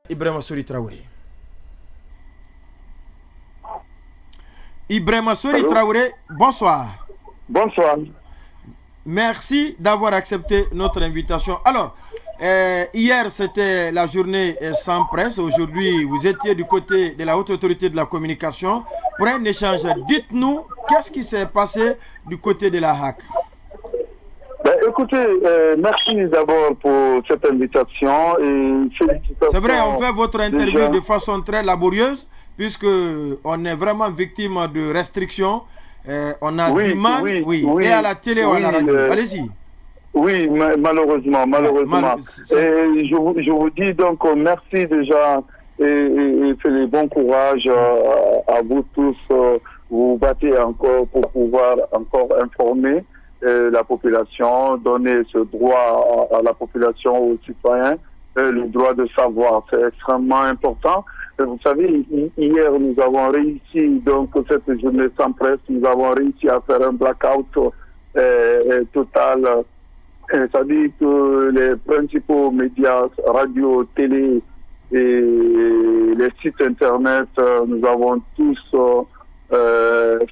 Ibrahima Sori Traoré. Ibrahima Sori Traoré, bonsoir. Bonsoir. Merci d'avoir accepté notre invitation. Alors, hier, c'était la journée sans presse. Aujourd'hui, vous étiez du côté de la Haute Autorité de la Communication pour un échange. Dites-nous, qu'est-ce qui s'est passé du côté de la HAC? Écoutez, merci d'abord pour cette invitation et félicitations. C'est vrai, on fait votre interview de façon très laborieuse puisque on est vraiment victime de restrictions. On a du mal, et à la télé ou à la radio. Allez-y. Oui, malheureusement. Et je vous dis donc merci déjà et fait le bon courage à vous tous. Vous battez encore pour pouvoir encore informer la population, donner ce droit à la population, aux citoyens, le droit de savoir. C'est extrêmement important. Vous savez, hier, nous avons réussi, donc, cette journée sans presse, nous avons réussi à faire un blackout total. C'est-à-dire que les principaux médias, radio, télé et les sites Internet, nous avons tous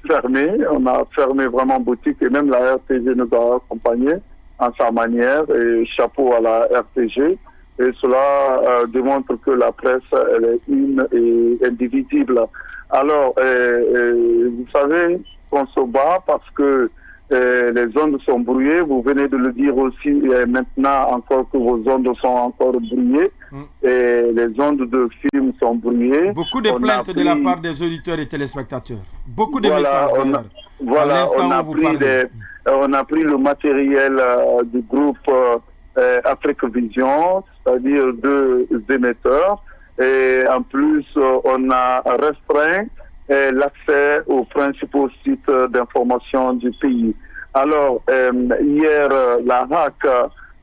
fermé. On a fermé vraiment boutique et même la RTG nous a accompagnés en sa manière. Et chapeau à la RTG. Et cela démontre que la presse, elle est une et indivisible. Alors, vous savez qu'on se bat parce que les ondes sont brouillées. Vous venez de le dire aussi maintenant encore que vos ondes sont encore brouillées. Et les ondes de films sont brouillées. Beaucoup de plaintes de la part des auditeurs et téléspectateurs. Beaucoup de messages d'ailleurs. Voilà, on a pris le matériel du groupe Afrique Vision, c'est-à-dire 2 émetteurs. Et en plus, on a restreint l'accès aux principaux sites d'information du pays. Alors, hier, la HAC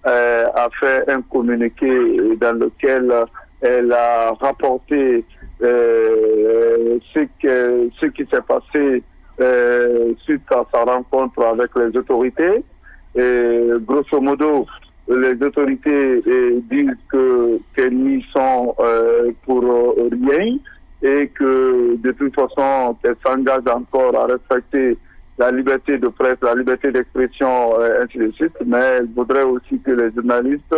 a fait un communiqué dans lequel elle a rapporté ce qui s'est passé suite à sa rencontre avec les autorités. Et grosso modo, les autorités disent qu'elles n'y sont pour rien et que de toute façon, qu'elles s'engagent encore à respecter la liberté de presse, la liberté d'expression, ainsi de suite. Mais elles voudraient aussi que les journalistes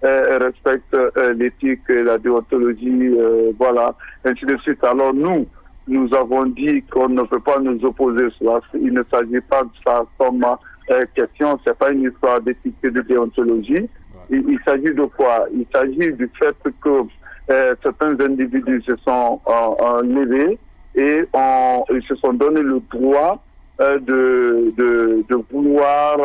respectent l'éthique et la déontologie, voilà, ainsi de suite. Alors nous avons dit qu'on ne peut pas nous opposer à cela. Il ne s'agit pas de ça comme question, c'est pas une histoire d'éthique et de déontologie. Il s'agit de quoi? Il s'agit du fait que certains individus se sont levés et ils se sont donné le droit de vouloir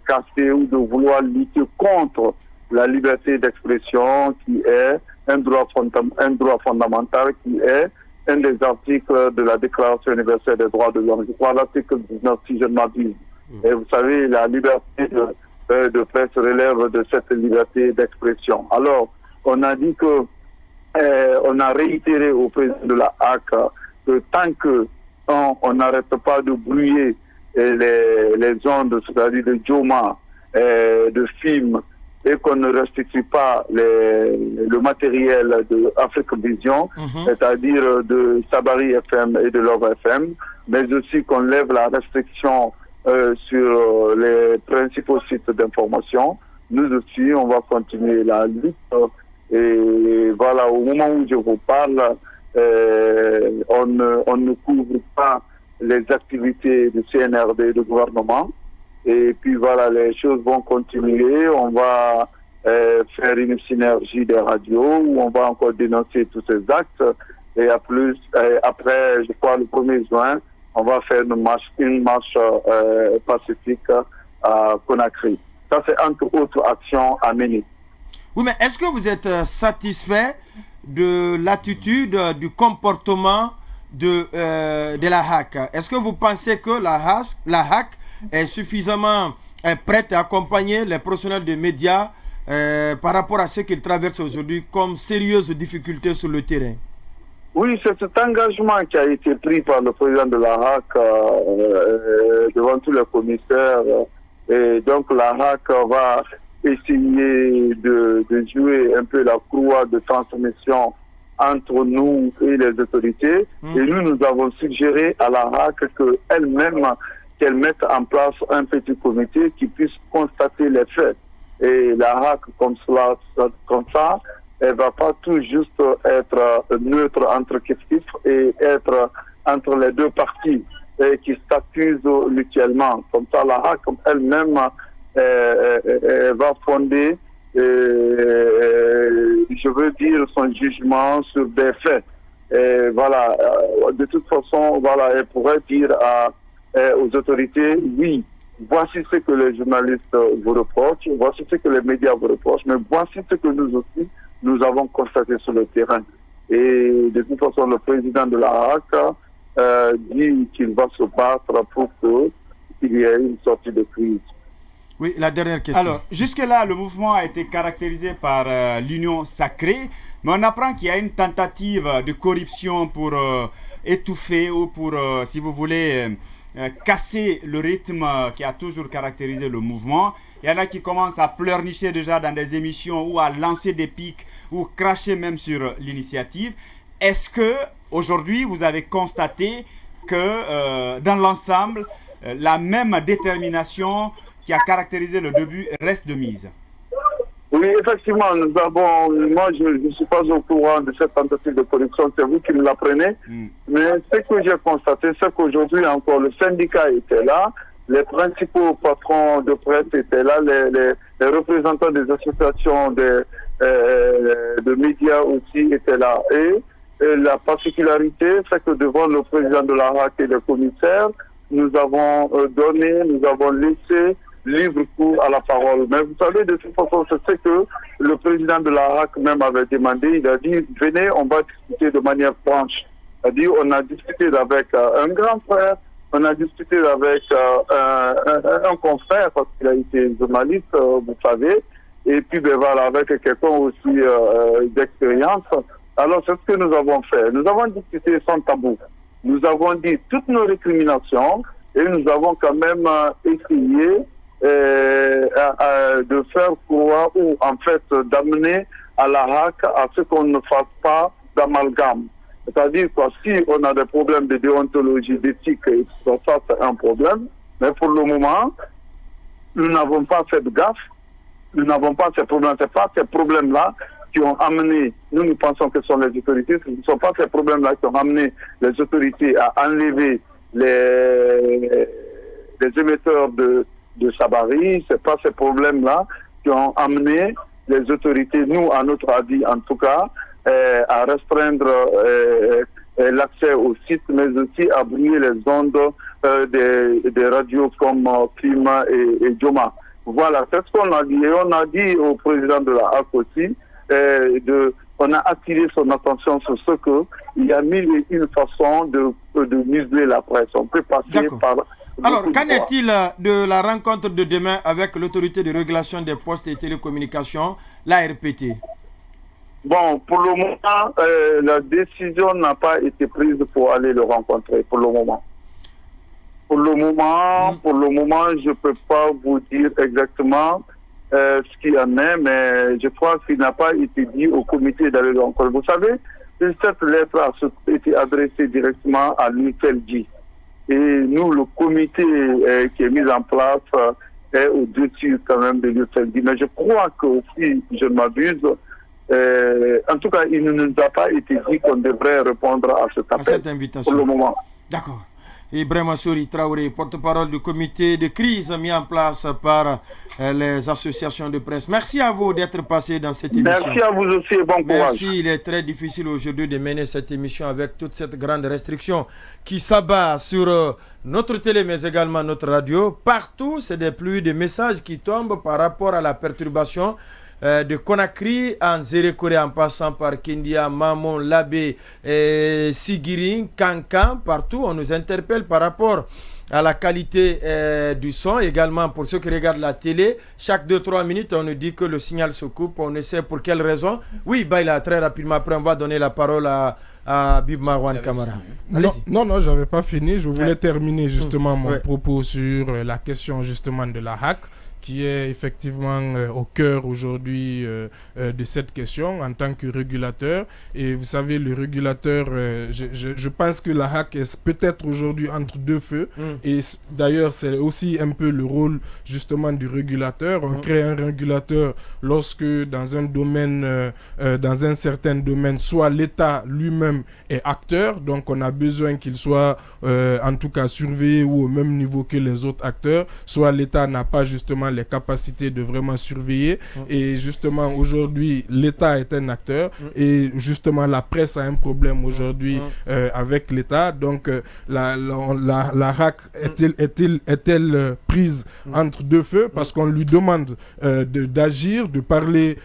casser ou de vouloir lutter contre la liberté d'expression qui est un droit fondamental, qui est un des articles de la Déclaration universelle des droits de l'homme. Je crois l'article 19, si je ne m'abuse. Et vous savez, la liberté de presse relève de cette liberté d'expression. Alors, on a dit que, on a réitéré au président de la HAC que tant que on n'arrête pas de brouiller les ondes, c'est-à-dire de Joma, de films, et qu'on ne restitue pas le matériel de Afrique Vision, c'est-à-dire de Sabari FM et de Love FM, mais aussi qu'on lève la restriction sur les principaux sites d'information. Nous aussi, on va continuer la lutte. Et voilà, au moment où je vous parle, on ne couvre pas les activités du CNRD, du gouvernement. Et puis voilà, les choses vont continuer. On va faire une synergie des radios où on va encore dénoncer tous ces actes. Et après, je crois, le 1er juin, on va faire une marche pacifique à Conakry. Ça, c'est entre autres actions à mener. Oui, mais est-ce que vous êtes satisfait de l'attitude, du comportement de la HAC? Est-ce que vous pensez que la HAC est suffisamment prête à accompagner les professionnels de médias par rapport à ce qu'ils traversent aujourd'hui comme sérieuses difficultés sur le terrain? Oui, c'est cet engagement qui a été pris par le président de la HAC devant tous les commissaires. Et donc la HAC va essayer de jouer un peu la courroie de transmission entre nous et les autorités. Et nous avons suggéré à la HAC qu'elle mette en place un petit comité qui puisse constater les faits. Et la HAC, comme ça, elle va pas tout juste être neutre entre questifs et être entre les deux parties qui s'accusent mutuellement. Comme ça, la HAC elle-même va fonder, je veux dire, son jugement sur des faits. Et voilà, de toute façon, voilà, elle pourrait dire aux autorités, oui, voici ce que les journalistes vous reprochent, voici ce que les médias vous reprochent, mais voici ce que nous aussi, nous avons constaté sur le terrain. Et de toute façon, le président de la HAC dit qu'il va se battre pour qu'il y ait une sortie de crise. Oui, la dernière question. Alors, jusque-là, le mouvement a été caractérisé par l'union sacrée, mais on apprend qu'il y a une tentative de corruption pour étouffer ou pour, si vous voulez, casser le rythme qui a toujours caractérisé le mouvement. Il y en a qui commencent à pleurnicher déjà dans des émissions ou à lancer des pics ou cracher même sur l'initiative. Est-ce que aujourd'hui vous avez constaté que dans l'ensemble, la même détermination qui a caractérisé le début reste de mise? Oui, effectivement, moi je ne suis pas au courant de cette tentative de corruption, c'est vous qui me l'apprenez. Mais ce que j'ai constaté, c'est qu'aujourd'hui encore, le syndicat était là, les principaux patrons de presse étaient là, les représentants des associations de médias aussi étaient là. Et la particularité, c'est que devant le président de la HAC et le commissaire, nous avons laissé libre cours à la parole. Mais vous savez, de toute façon, c'est ce que le président de la HAC même avait demandé. Il a dit, venez, on va discuter de manière franche. C'est-à-dire, on a discuté avec un grand frère, on a discuté avec un confrère, parce qu'il a été journaliste, vous savez, et puis ben, voilà, avec quelqu'un aussi d'expérience. Alors, c'est ce que nous avons fait. Nous avons discuté sans tabou. Nous avons dit toutes nos récriminations et nous avons quand même essayé de faire croire ou en fait d'amener à la HAC à ce qu'on ne fasse pas d'amalgame. C'est-à-dire que si on a des problèmes de déontologie, d'éthique, ça c'est un problème, mais pour le moment, nous n'avons pas fait de gaffe, nous n'avons pas ces problèmes, c'est pas ces problèmes-là qui ont amené, nous pensons que ce sont les autorités, ce ne sont pas ces problèmes-là qui ont amené les autorités à enlever les émetteurs de Sabari, c'est pas ces problèmes-là qui ont amené les autorités, nous, à notre avis en tout cas, à restreindre l'accès au site, mais aussi à brouiller les ondes des radios comme Climat et Joma. Voilà, c'est ce qu'on a dit. Et on a dit au président de la HAC aussi, on a attiré son attention sur ce qu'il y a mille et une façons de museler la presse. On peut passer par... Alors, qu'en est-il de la rencontre de demain avec l'autorité de régulation des postes et télécommunications, l'ARPT? Bon, pour le moment, la décision n'a pas été prise pour aller le rencontrer, pour le moment. Pour le moment, je ne peux pas vous dire exactement ce qu'il y en est, mais je crois qu'il n'a pas été dit au comité d'aller le rencontrer. Vous savez, cette lettre a été adressée directement à l'UCLG. Et nous, le comité qui est mis en place est au-dessus quand même de l'UCLG. Mais je crois que si je ne m'abuse, en tout cas, il ne nous a pas été dit qu'on devrait répondre à cet appel, cette invitation. Pour le moment. D'accord. Ibrahima Souri Traoré, porte-parole du comité de crise mis en place par les associations de presse. Merci à vous d'être passé dans cette émission. Merci à vous aussi et bon courage. Merci, il est très difficile aujourd'hui de mener cette émission avec toute cette grande restriction qui s'abat sur notre télé mais également notre radio. Partout, c'est des pluies de messages qui tombent par rapport à la perturbation de Conakry en Zérékoré en passant par Kindia, Mamon, Labé, Sigiring, Kankan, partout on nous interpelle par rapport à la qualité du son. Également pour ceux qui regardent la télé, chaque 2-3 minutes on nous dit que le signal se coupe, on essaie pour quelle raison. Oui, Baïla, très rapidement, après on va donner la parole à Bib Marwan Kamara. Non, j'avais pas fini, je voulais terminer justement mon propos sur la question justement de la HAC qui est effectivement au cœur aujourd'hui de cette question en tant que régulateur. Et vous savez, le régulateur, je pense que la HAC est peut-être aujourd'hui entre deux feux. Et d'ailleurs, c'est aussi un peu le rôle justement du régulateur. On crée un régulateur lorsque dans un domaine, dans un certain domaine, soit l'État lui-même est acteur, donc on a besoin qu'il soit en tout cas surveillé ou au même niveau que les autres acteurs, soit l'État n'a pas justement les capacités de vraiment surveiller. Et justement aujourd'hui l'État est un acteur et justement la presse a un problème aujourd'hui avec l'État. Donc la HAC est-elle prise entre deux feux parce qu'on lui demande d'agir, de parler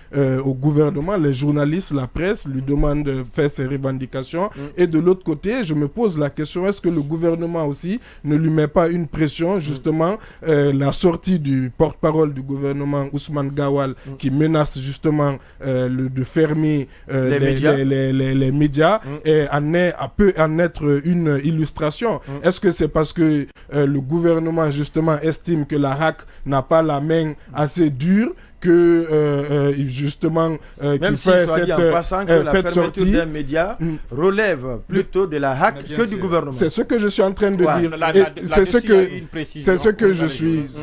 au gouvernement, les journalistes, la presse lui demandent de faire ses revendications et de l'autre côté je me pose la question, est-ce que le gouvernement aussi ne lui met pas une pression justement la sortie du porte-parole du gouvernement Ousmane Gawal qui menace justement de fermer les médias et peut en être une illustration. Est-ce que c'est parce que le gouvernement justement estime que la HAC n'a pas la main assez dure que justement même si soit dit en passant que la fermeture des médias relève plutôt de la HAC que du gouvernement. C'est ce que je suis en train de dire.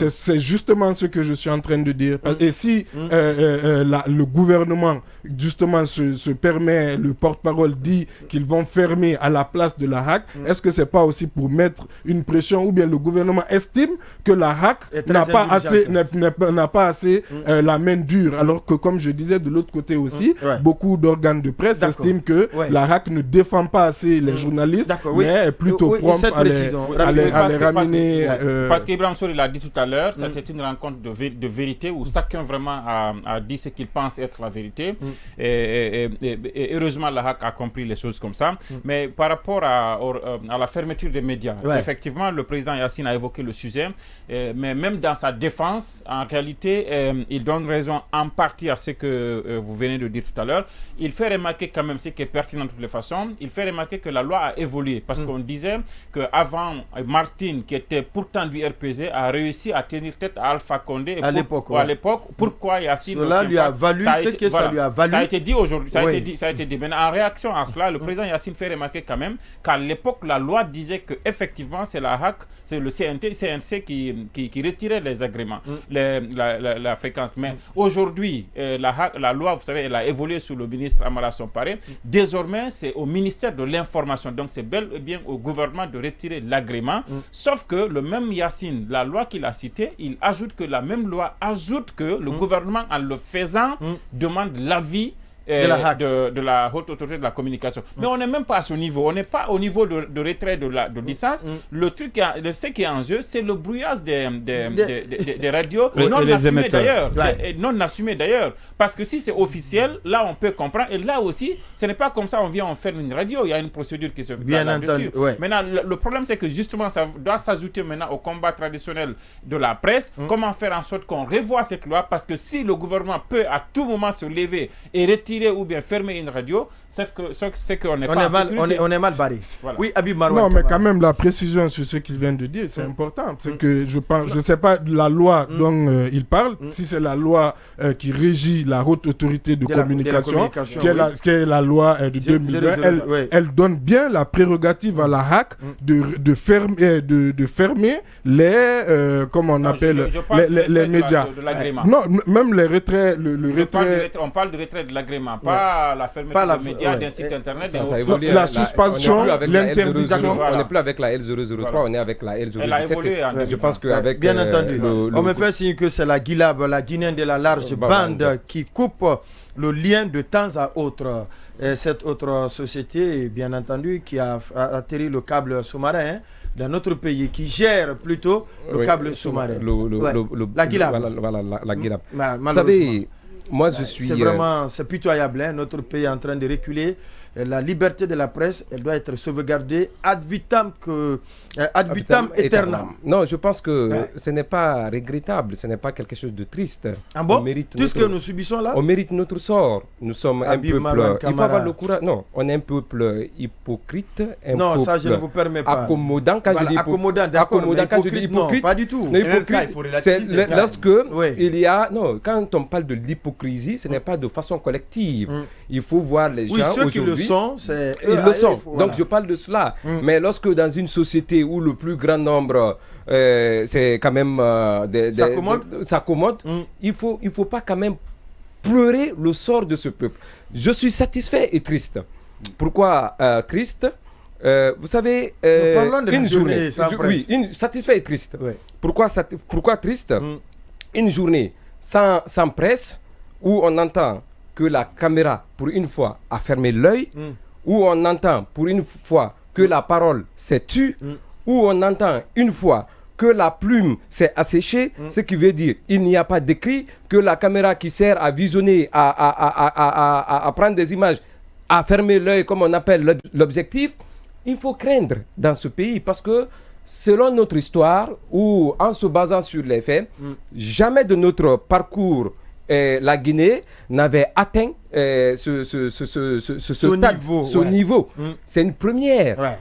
C'est justement ce que je suis en train de dire. Et si le gouvernement justement se permet, le porte-parole dit qu'ils vont fermer à la place de la HAC, est-ce que c'est pas aussi pour mettre une pression ou bien le gouvernement estime que la HAC n'a pas assez la main dure, alors que comme je disais de l'autre côté aussi, beaucoup d'organes de presse estiment que la HAC ne défend pas assez les journalistes, mais est plutôt prompt à les ramener. Parce qu'Ibrahim Sory l'a dit tout à l'heure, c'était une rencontre de vérité où chacun vraiment a dit ce qu'il pense être la vérité. Et heureusement la HAC a compris les choses comme ça. Mais par rapport à la fermeture des médias, effectivement le président Yassine a évoqué le sujet, mais même dans sa défense, en réalité, il donne raison en partie à ce que vous venez de dire tout à l'heure. Il fait remarquer quand même ce qui est pertinent de toutes les façons. Il fait remarquer que la loi a évolué parce qu'on disait qu'avant, Martine, qui était pourtant du RPZ, a réussi à tenir tête à Alpha Condé. À l'époque, pourquoi Yassine... Cela lui a valu ce que ça lui a valu. Ça a été dit aujourd'hui. Ça a été dit. Mais en réaction à cela, le président Yassine fait remarquer quand même qu'à l'époque, la loi disait qu'effectivement, c'est la HAC, c'est le CNC qui retirait les agréments, la fréquence. Mais aujourd'hui, la loi, vous savez, elle a évolué sous le ministre Amara Somparé. Désormais, c'est au ministère de l'Information. Donc, c'est bel et bien au gouvernement de retirer l'agrément. Sauf que le même Yassine, la loi qu'il a citée, il ajoute que la même loi ajoute que le gouvernement, en le faisant, demande l'avis de la haute autorité de la communication. Mais on n'est même pas à ce niveau. On n'est pas au niveau de retrait de licence. Le truc, ce qui est en jeu, c'est le brouillage des radios non assumées d'ailleurs. Parce que si c'est officiel, là on peut comprendre. Et là aussi, ce n'est pas comme ça on ferme une radio. Il y a une procédure qui se fait là-dessus. Maintenant, le problème, c'est que justement, ça doit s'ajouter maintenant au combat traditionnel de la presse. Comment faire en sorte qu'on revoie cette loi? Parce que si le gouvernement peut à tout moment se lever et retirer ou bien fermer une radio, c'est qu'on n'est pas on est mal barré. Voilà. Oui, Habib Marouane. Non, mais quand même, la précision sur ce qu'il vient de dire, c'est important. C'est que je sais pas la loi dont il parle, si c'est la loi qui régit la haute autorité de communication, qui est la loi de 2020, elle donne bien la prérogative à la HAC de fermer les, comment on appelle, les médias. Non, même les retraits, le retrait. On parle de retrait de l'agrément, pas la fermeture des médias, d'un site internet. La suspension, l'interdiction. On n'est plus avec la L003, on est avec la L017. Je pense qu'avec. Bien entendu. On me fait signe que c'est la Guilab, la Guinéenne de la large bande, qui coupe le lien de temps à autre. Et cette autre société, bien entendu, qui a atterri le câble sous-marin dans notre pays, qui gère plutôt le câble sous-marin. La Guilab. Voilà, la Guilab. Vous savez, moi je suis... C'est pitoyable, notre pays est en train de reculer la liberté de la presse, elle doit être sauvegardée ad vitam aeternam. Non, je pense que ce n'est pas regrettable, ce n'est pas quelque chose de triste. Ah bon? Tout ce que nous subissons là? On mérite notre sort. Nous sommes un peuple... Il faut avoir le courage. Non, on est un peuple hypocrite. Non, peuple ça je ne vous permets pas. Accommodant. Quand je dis accommodant, d'accord. Quand je dis hypocrite, non, pas du tout. C'est lorsque il y a... Non, quand on parle de l'hypocrisie, ce n'est pas de façon collective. Il faut voir les gens ceux aujourd'hui... qui le sont, c'est... Ils le sont. Donc je parle de cela. Mais lorsque dans une société où le plus grand nombre, c'est quand même... s'accommode, il faut pas quand même pleurer le sort de ce peuple. Je suis satisfait et triste. Pourquoi triste? Vous savez, une journée sans presse. Oui, satisfait et triste. Oui. Pourquoi triste? Une journée sans presse, où on entend que la caméra, pour une fois, a fermé l'œil, où on entend pour une fois que la parole s'est tue, où on entend une fois que la plume s'est asséchée, ce qui veut dire il n'y a pas d'écrit, que la caméra qui sert à visionner, à prendre des images, à fermer l'œil comme on appelle l'objectif. Il faut craindre dans ce pays parce que selon notre histoire, ou en se basant sur les faits, jamais de notre parcours la Guinée n'avait atteint ce niveau. C'est une première. Ouais.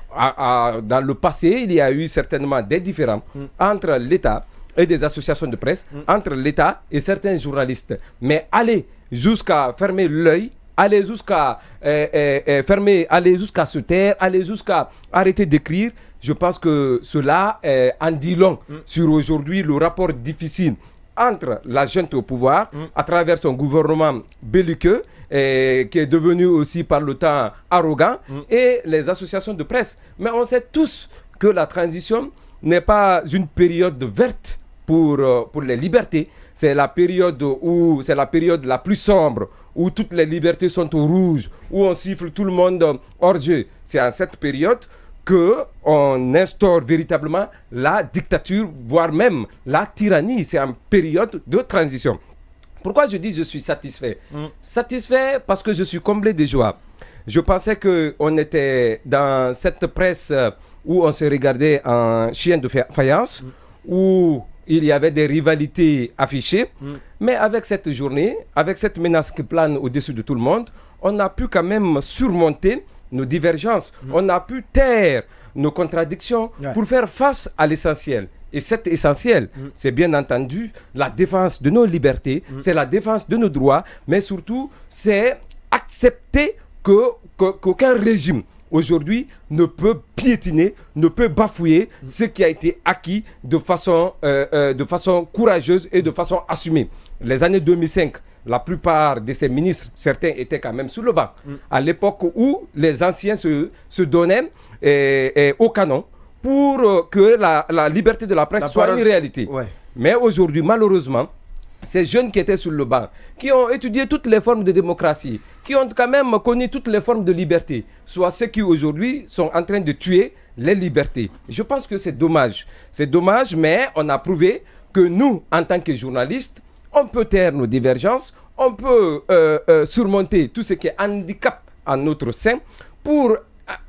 Dans le passé, il y a eu certainement des différends entre l'État et des associations de presse, entre l'État et certains journalistes. Mais aller jusqu'à fermer l'œil, aller jusqu'à aller jusqu'à se taire, aller jusqu'à arrêter d'écrire, je pense que cela en dit long sur aujourd'hui le rapport difficile entre la junte au pouvoir, à travers son gouvernement belliqueux, qui est devenu aussi par le temps arrogant, et les associations de presse. Mais on sait tous que la transition n'est pas une période verte pour les libertés. C'est la période la plus sombre, où toutes les libertés sont au rouge, où on siffle tout le monde hors jeu. C'est en cette période qu'on instaure véritablement la dictature, voire même la tyrannie. C'est en période de transition. Pourquoi je dis je suis satisfait? Satisfait parce que je suis comblé de joie. Je pensais qu'on était dans cette presse où on se regardait en chien de faïence, où il y avait des rivalités affichées. Mais avec cette journée, avec cette menace qui plane au-dessus de tout le monde, on a pu quand même surmonter nos divergences. On a pu taire nos contradictions pour faire face à l'essentiel. Et cet essentiel, c'est bien entendu la défense de nos libertés, c'est la défense de nos droits, mais surtout, c'est accepter qu'aucun régime aujourd'hui ne peut piétiner, ne peut bafouer ce qui a été acquis de façon courageuse et de façon assumée. Les années 2005, la plupart de ces ministres, certains étaient quand même sous le banc. À l'époque où les anciens se donnaient au canon pour que la liberté de la presse soit une réalité. Ouais. Mais aujourd'hui, malheureusement, ces jeunes qui étaient sur le banc, qui ont étudié toutes les formes de démocratie, qui ont quand même connu toutes les formes de liberté, soit ceux qui aujourd'hui sont en train de tuer les libertés. Je pense que c'est dommage. C'est dommage, mais on a prouvé que nous, en tant que journalistes, on peut taire nos divergences, on peut surmonter tout ce qui est handicap en notre sein pour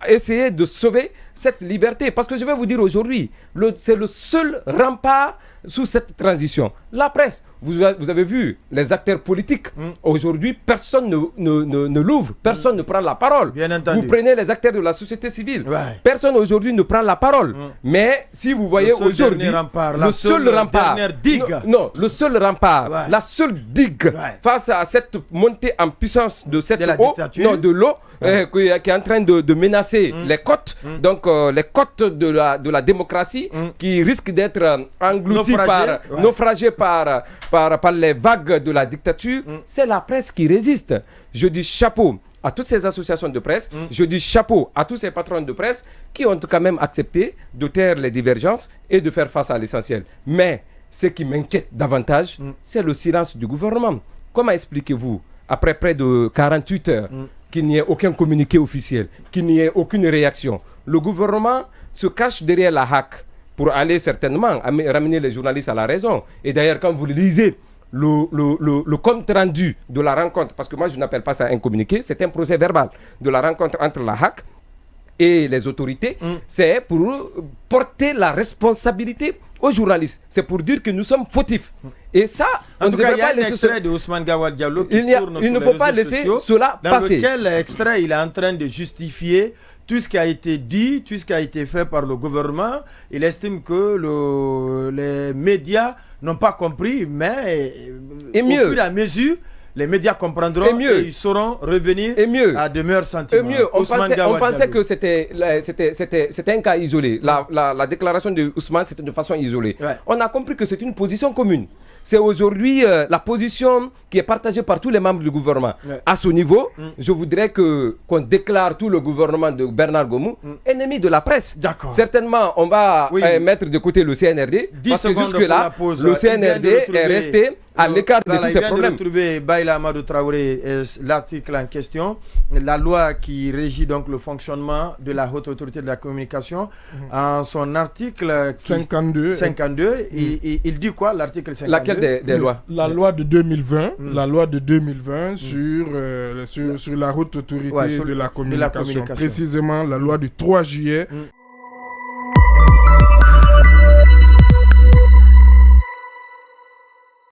essayer de sauver cette liberté. Parce que je vais vous dire aujourd'hui, c'est le seul rempart sous cette transition. La presse, vous avez vu, les acteurs politiques, aujourd'hui, personne ne l'ouvre, personne ne prend la parole. Bien entendu. Vous prenez les acteurs de la société civile, personne aujourd'hui ne prend la parole. Mais si vous voyez aujourd'hui, le seul rempart, le seul rempart, la seule digue face à cette montée en puissance de cette eau, de l'eau, qui est en train de menacer les côtes, donc les côtes de la démocratie, qui risquent d'être englouties naufragées par les vagues de la dictature, c'est la presse qui résiste. Je dis chapeau à toutes ces associations de presse, je dis chapeau à tous ces patrons de presse qui ont quand même accepté de taire les divergences et de faire face à l'essentiel. Mais ce qui m'inquiète davantage, c'est le silence du gouvernement. Comment expliquez-vous, après près de 48 heures, qu'il n'y ait aucun communiqué officiel, qu'il n'y ait aucune réaction? Le gouvernement se cache derrière la HAC pour aller certainement ramener les journalistes à la raison. Et d'ailleurs, quand vous lisez le compte rendu de la rencontre, parce que moi je n'appelle pas ça un communiqué, c'est un procès verbal de la rencontre entre la HAC et les autorités, c'est pour porter la responsabilité aux journalistes. C'est pour dire que nous sommes fautifs. Et ça, en tout cas, il y a un extrait de Ousmane Gawad Diallo qui tourne il ne faut pas laisser cela passer. Dans lequel extrait il est en train de justifier tout ce qui a été dit, tout ce qui a été fait par le gouvernement. Il estime que les médias n'ont pas compris, mais au fur et à mesure, les médias comprendront et ils sauront revenir à de meilleurs sentiments. On pensait que c'était un cas isolé. La déclaration de Ousmane, c'était de façon isolée. Ouais. On a compris que c'est une position commune. C'est aujourd'hui la position qui est partagée par tous les membres du gouvernement. Ouais. À ce niveau, je voudrais qu'on déclare tout le gouvernement de Bernard Gomou ennemi de la presse. Certainement, on va mettre de côté le CNRD, parce que jusque-là, le CNRD est resté à l'écart de tous ces problèmes. Il vient de retrouver Baïla Amadou Traoré, l'article en question, la loi qui régit donc le fonctionnement de la Haute Autorité de la Communication, en son article 52. Il dit quoi, l'article 52? Laquelle des lois? La loi de 2020, la loi de 2020 sur la Haute Autorité de la Communication. Précisément la loi du 3 juillet